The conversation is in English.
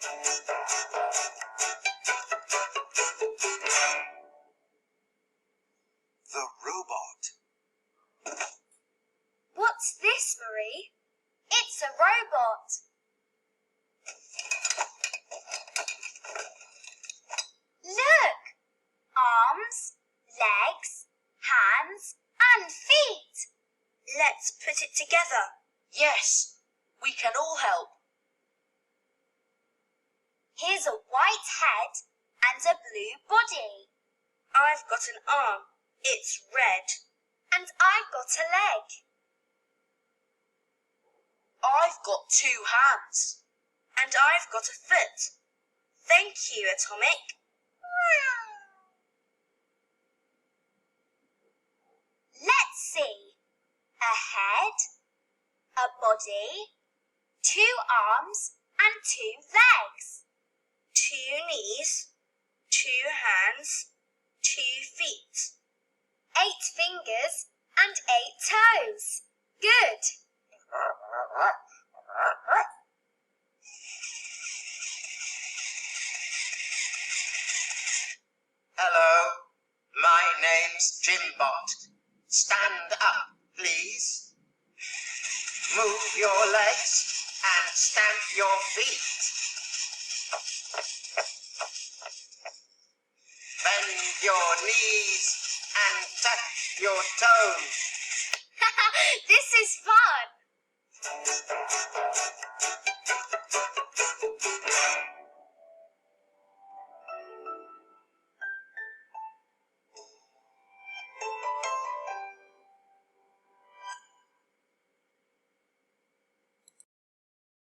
The robot. What's this, Marie? It's a robot. Look! Arms, legs, hands and feet. Let's put it together. Yes, we can all help. Here's a white head and a blue body. I've got an arm. It's red. And I've got a leg. I've got 2 hands. And I've got a foot. Thank you, Atomic. Let's see. A head, a body, 2 arms and 2 legs. 2 knees, 2 hands, 2 feet. 8 fingers and 8 toes. Good. Hello, my name's Jimbot. Stand up, please. Move your legs and stamp your feet. Bend your knees and touch your toes. This is fun.